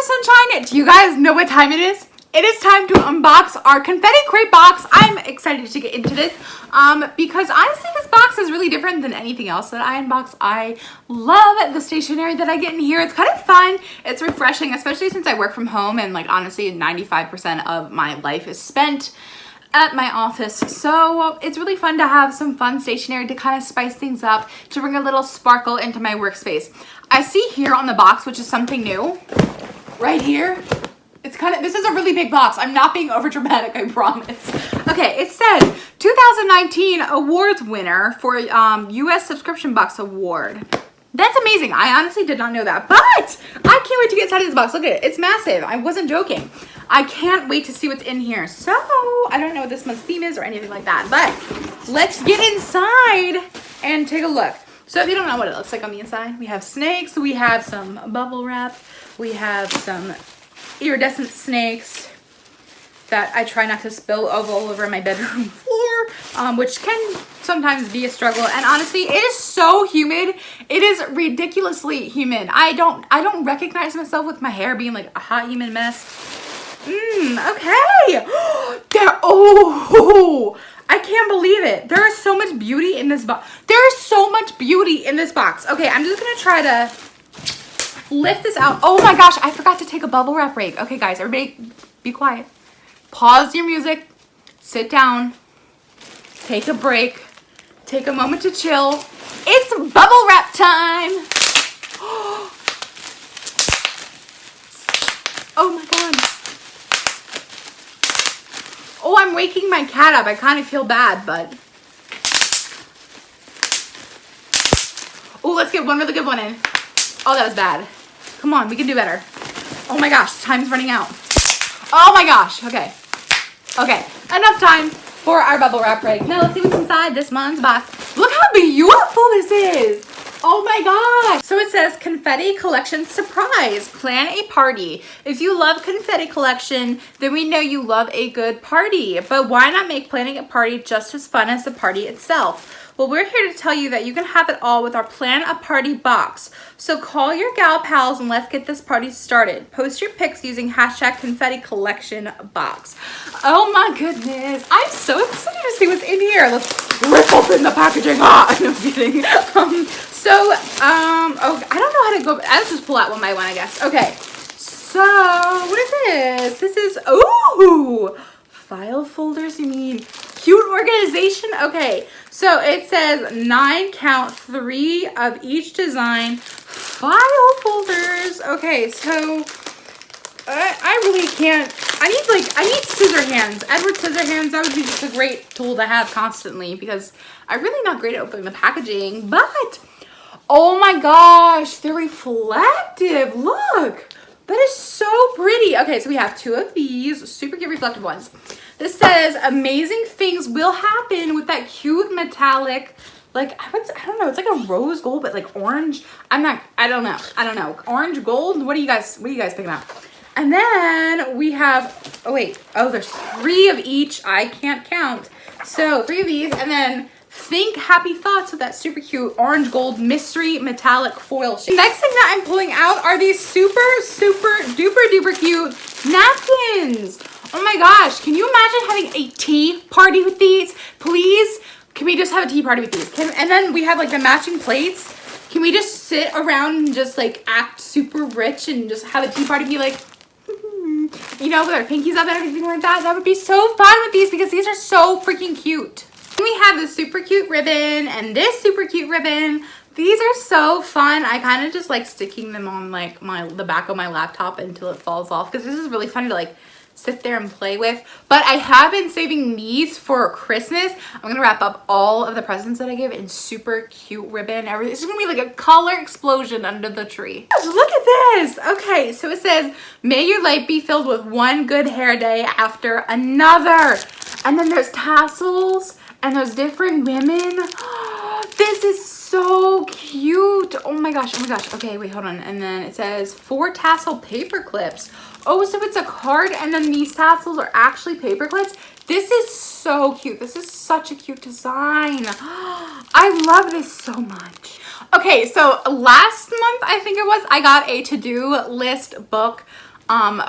Sunshine. Do you guys know what time it is? It is time to unbox our confetti crate box. I'm excited to get into this because honestly this box is really different than anything else that I unbox. I love the stationery that I get in here. It's kind of fun. It's refreshing, especially since I work from home and like honestly 95% of my life is spent at my office. So it's really fun to have some fun stationery to kind of spice things up, to bring a little sparkle into my workspace. I see here on the box, which is something new, right here. It's kind of, this is a really big box. I'm not being over dramatic, I promise. Okay, it says 2019 awards winner for US Subscription Box Award. That's amazing. I honestly did not know that, but I can't wait to get inside of this box. Look at it. It's massive. I wasn't joking. I can't wait to see what's in here. So I don't know what this month's theme is or anything like that, but let's get inside and take a look. So if you don't know what it looks like on the inside, we have snakes, we have some bubble wrap, we have some iridescent snakes that I try not to spill all over my bedroom floor, which can sometimes be a struggle. And honestly, it is so humid. It is ridiculously humid. I don't recognize myself with my hair being like a hot, humid mess. Okay. I can't believe it. There is so much beauty in this box. There is so much beauty in this box. Okay, I'm just gonna try to lift this out. Oh my gosh, I forgot to take a bubble wrap break. Okay guys, everybody be quiet. Pause your music, sit down, take a break, take a moment to chill. It's bubble wrap time. Oh my god. Oh, I'm waking my cat up. I kind of feel bad, but. Oh, let's get one really good one in. Oh, that was bad. Come on, we can do better. Oh my gosh, time's running out. Oh my gosh, okay. Okay, enough time for our bubble wrap break. Now let's see what's inside this month's box. Look how beautiful this is. Oh my gosh. So it says Confetti Collection Surprise. Plan a party. If you love Confetti Collection, then we know you love a good party. But why not make planning a party just as fun as the party itself? Well, we're here to tell you that you can have it all with our Plan a Party box. So call your gal pals and let's get this party started. Post your pics using hashtag Confetti Collection Box. Oh my goodness. I'm so excited to see what's in here. Let's rip open the packaging. Ah, no, I'm kidding. Oh, I don't know how to go. I'll just pull out one by one, I guess. Okay. So, what is this? This is, ooh, file folders, you mean? Cute organization. Okay, so it says 9 count, 3 of each design, file folders. Okay, so I really can't. I need scissor hands. Edward Scissorhands. That would be just a great tool to have constantly because I'm really not great at opening the packaging. But oh my gosh, they're reflective. Look. That is so pretty. Okay, so we have 2 of these super cute reflective ones. This says amazing things will happen with that cute metallic, like I don't know, it's like a rose gold, but like orange. I don't know. Orange gold. What are you guys picking up? And then we have, there's 3 of each. I can't count. So 3 of these, and then think happy thoughts with that super cute orange gold mystery metallic foil shape. Next thing that I'm pulling out are these super duper cute napkins. Oh my gosh, can you imagine having a tea party with these? Please, can we just have a tea party with these? And then we have like the matching plates. Can we just sit around and just like act super rich and just have a tea party, be like, you know, with our pinkies up and everything like that? That would be so fun with these because these are so freaking cute. We have this super cute ribbon and this super cute ribbon. These are so fun. I kind of just like sticking them on like the back of my laptop until it falls off because this is really fun to like sit there and play with. But I have been saving these for Christmas. I'm gonna wrap up all of the presents that I give in super cute ribbon. Everything. It's gonna be like a color explosion under the tree. Look at this. Okay, so it says, may your life be filled with one good hair day after another. And then there's tassels. And those different women. This is so cute. Oh my gosh. Okay, wait, hold on. And then it says 4 tassel paper clips. Oh, so it's a card and then these tassels are actually paper clips. This is so cute. This is such a cute design. I love this so much. Okay, so last month, I think it was, I got a to-do list book.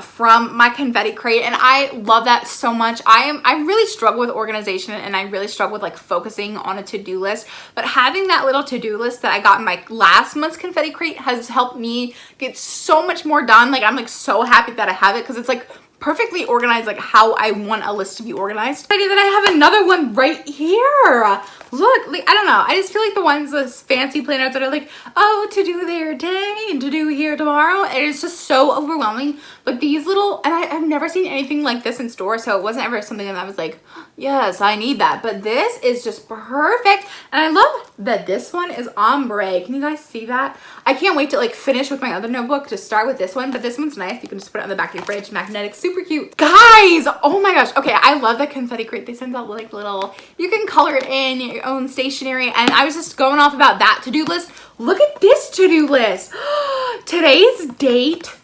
from my confetti crate, and I love that so much. I really struggle with organization, and I really struggle with like focusing on a to-do list, but having that little to-do list that I got in my last month's confetti crate has helped me get so much more done. Like I'm like so happy that I have it because it's like perfectly organized, like how I want a list to be organized. I that I have another one right here. Look, like, I don't know. I just feel like the ones, those fancy planners that are like, oh, to do there today and to do here tomorrow. It is just so overwhelming. But these little, and I've never seen anything like this in store, so it wasn't ever something that I was like, yes, I need that. But this is just perfect. And I love that this one is ombre. Can you guys see that? I can't wait to like finish with my other notebook to start with this one, but this one's nice. You can just put it on the back of your fridge, magnetic, super cute. Guys, oh my gosh. Okay, I love that confetti crate. They send out like little, you can color it in your own stationery, and I was just going off about that to-do list. Look at this to-do list. Today's date.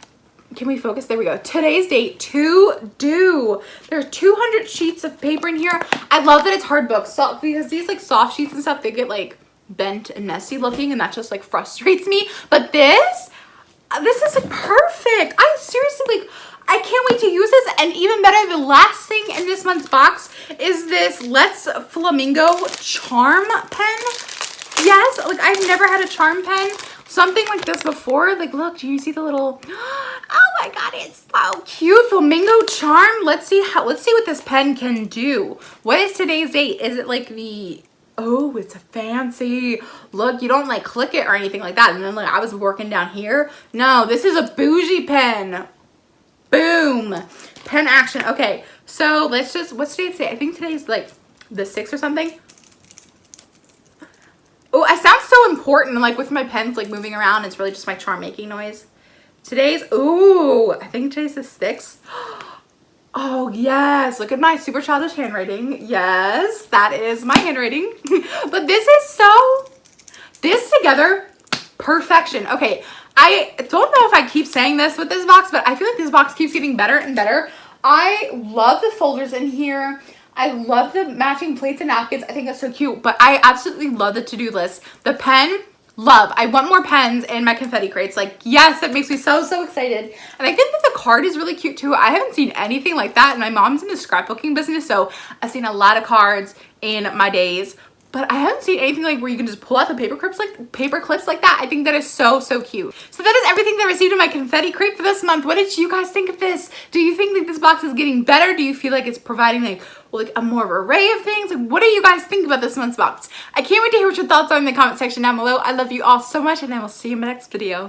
Can we focus? There we go. Today's date, to do. There are 200 sheets of paper in here. I love that it's hard book soft, because these like soft sheets and stuff, they get like bent and messy looking, and that just like frustrates me. But this is like perfect. I seriously, like, I can't wait to use this. And even better, the last thing in this month's box is this Let's Flamingo charm pen. Yes, like I've never had a charm pen, something like this before. Like, look, do you see the little, oh my God, it's so cute. Flamingo charm. Let's see what this pen can do. What is today's date? Is it like the, oh, it's a fancy, look, you don't like click it or anything like that. And then like I was working down here. No, this is a bougie pen. Boom. Pen action. Okay, so let's just, what's today's date? I think today's like the 6th or something. Oh, I sound so important, like with my pens like moving around. It's really just my charm making noise. Today's, ooh, I think today's the 6th. Oh yes, look at my super childish handwriting. Yes, that is my handwriting. But this is so, this together, perfection. Okay, I don't know if I keep saying this with this box, but I feel like this box keeps getting better and better. I love the folders in here. I love the matching plates and napkins. I think that's so cute, but I absolutely love the to-do list. The pen, love. I want more pens in my confetti crates. Like, yes, that makes me so, so excited. And I think that the card is really cute too. I haven't seen anything like that. And my mom's in the scrapbooking business, so I've seen a lot of cards in my days. But I haven't seen anything like where you can just pull out the paper clips like that. I think that is so, so cute. So that is everything that I received in my confetti crate for this month. What did you guys think of this? Do you think that this box is getting better? Do you feel like it's providing like a more array of things? Like, what do you guys think about this month's box? I can't wait to hear what your thoughts are in the comment section down below. I love you all so much, and I will see you in my next video.